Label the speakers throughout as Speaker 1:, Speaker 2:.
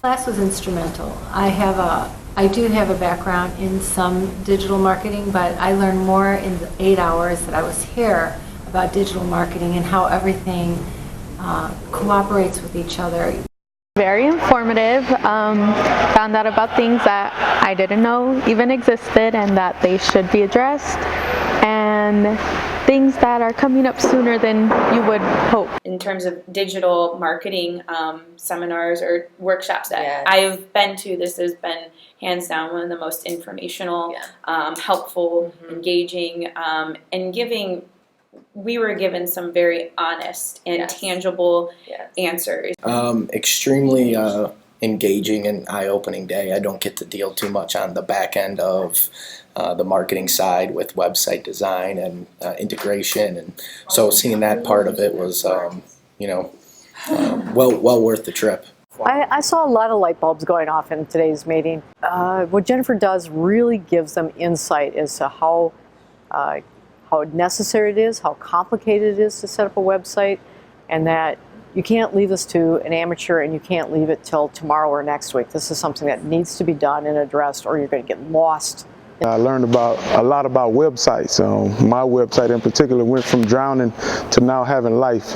Speaker 1: Class was instrumental. I do have a background in some digital marketing, but I learned more in the 8 hours that I was here about digital marketing and how everything cooperates with each other.
Speaker 2: Very informative. Found out about things that I didn't know even existed and that they should be addressed, and things that are coming up sooner than you would hope.
Speaker 3: In terms of digital marketing seminars or workshops that I've been to, this has been hands down one of the most informational, helpful, engaging, and giving. We were given some very honest and tangible answers.
Speaker 4: Extremely engaging and eye-opening day. I don't get to deal too much on the back end of the marketing side with website design and integration, and so seeing that part of it was, well worth the trip.
Speaker 5: I saw a lot of light bulbs going off in today's meeting. What Jennifer does really gives them insight as to how necessary it is, how complicated it is to set up a website, and that you can't leave this to an amateur and you can't leave it till tomorrow or next week. This is something that needs to be done and addressed, or you're going to get lost.
Speaker 6: I learned a lot about websites. My website in particular went from drowning to now having life.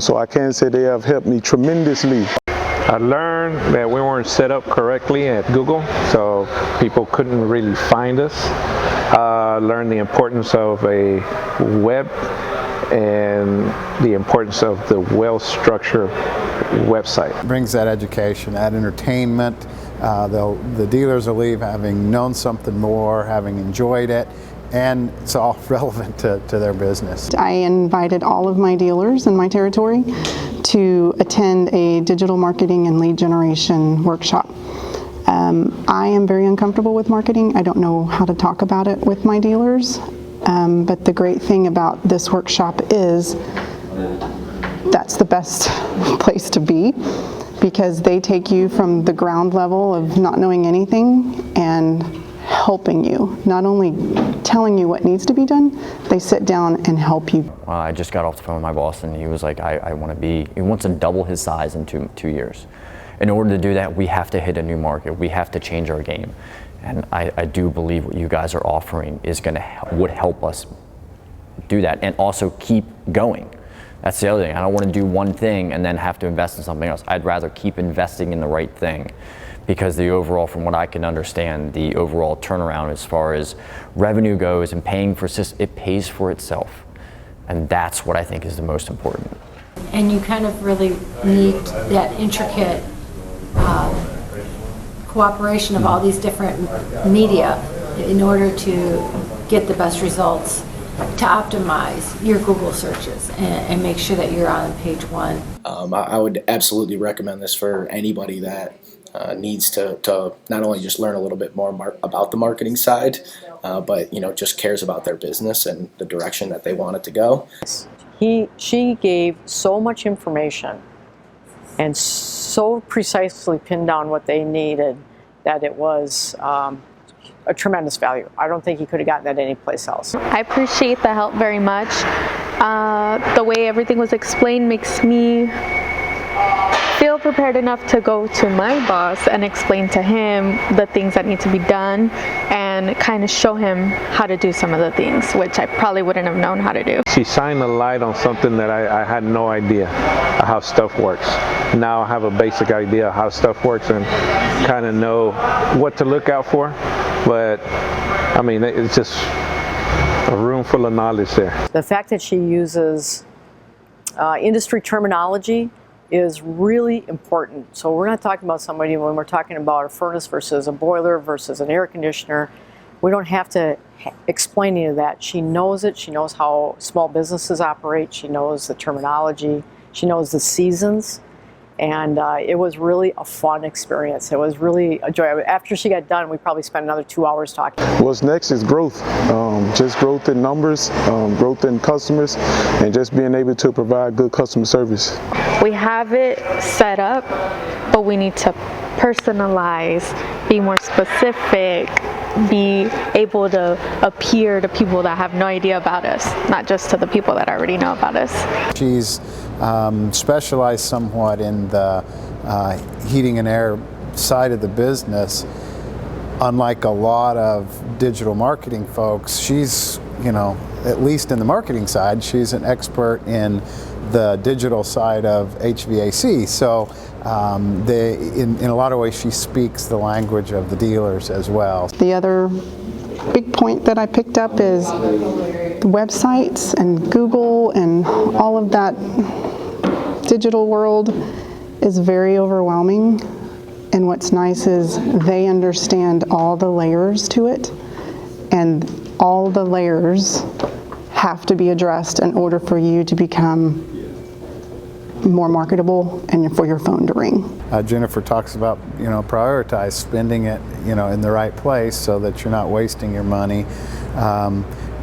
Speaker 6: So I can say they have helped me tremendously.
Speaker 7: I learned that we weren't set up correctly at Google, so people couldn't really find us. Learned the importance of a web and the importance of the well-structured website.
Speaker 8: It brings that education, that entertainment. The dealers will leave having known something more, having enjoyed it, and it's all relevant to their business.
Speaker 9: I invited all of my dealers in my territory to attend a digital marketing and lead generation workshop. I am very uncomfortable with marketing. I don't know how to talk about it with my dealers, but the great thing about this workshop is that's the best place to be, because they take you from the ground level of not knowing anything and helping you, not only telling you what needs to be done, they sit down and help you.
Speaker 10: I just got off the phone with my boss and he was like, he wants to double his size in two years. In order to do that, we have to hit a new market. We have to change our game. And I do believe what you guys are offering would help us do that and also keep going. That's the other thing. I don't want to do one thing and then have to invest in something else. I'd rather keep investing in the right thing, because the overall, from what I can understand, the overall turnaround as far as revenue goes and paying for it pays for itself. And that's what I think is the most important.
Speaker 1: And you kind of really need that intricate cooperation of all these different media in order to get the best results, to optimize your Google searches and make sure that you're on page one.
Speaker 4: I would absolutely recommend this for anybody that needs to not only just learn a little bit more about the marketing side, but just cares about their business and the direction that they want it to go.
Speaker 5: She gave so much information and so precisely pinned down what they needed that it was a tremendous value. I don't think he could have gotten that anyplace else.
Speaker 2: I appreciate the help very much. The way everything was explained makes me feel prepared enough to go to my boss and explain to him the things that need to be done and kind of show him how to do some of the things, which I probably wouldn't have known how to do.
Speaker 7: She shined a light on something that I had no idea how stuff works. Now I have a basic idea of how stuff works and kind of know what to look out for. But I mean, it's just a room full of knowledge there.
Speaker 5: The fact that she uses industry terminology is really important. So we're not talking about somebody, when we're talking about a furnace versus a boiler versus an air conditioner, we don't have to explain any of that. She knows it. She knows how small businesses operate. She knows the terminology. She knows the seasons. And it was really a fun experience. It was really a joy. After she got done, we probably spent another 2 hours talking.
Speaker 6: What's next is growth. Just growth in numbers, growth in customers, and just being able to provide good customer service.
Speaker 2: We have it set up, but we need to personalize, be more specific, be able to appear to people that have no idea about us, not just to the people that already know about us.
Speaker 8: She's specialized somewhat in the heating and air side of the business, unlike a lot of digital marketing folks, she's, at least in the marketing side, she's an expert in the digital side of HVAC. So in a lot of ways, she speaks the language of the dealers as well.
Speaker 9: The other big point that I picked up is the websites and Google and all of that digital world is very overwhelming. And what's nice is they understand all the layers to it, and all the layers have to be addressed in order for you to become more marketable and for your phone to ring.
Speaker 8: Jennifer talks about, prioritize spending it, in the right place so that you're not wasting your money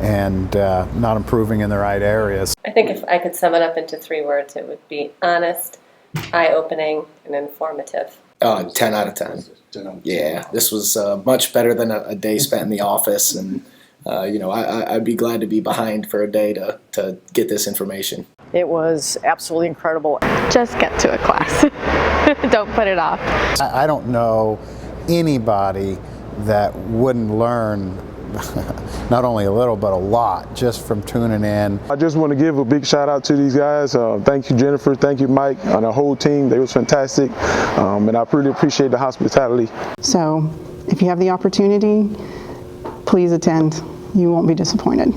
Speaker 8: and not improving in the right areas.
Speaker 11: I think if I could sum it up into 3 words, it would be honest, eye-opening, and informative.
Speaker 4: 10 out of 10. Yeah, this was much better than a day spent in the office, and I'd be glad to be behind for a day to get this information.
Speaker 5: It was absolutely incredible.
Speaker 2: Just get to a class. Don't put it off.
Speaker 8: I don't know anybody that wouldn't learn not only a little but a lot just from tuning in.
Speaker 6: I just want to give a big shout out to these guys. Thank you, Jennifer. Thank you, Mike, and the whole team. They was fantastic, and I really appreciate the hospitality.
Speaker 9: So if you have the opportunity, please attend. You won't be disappointed.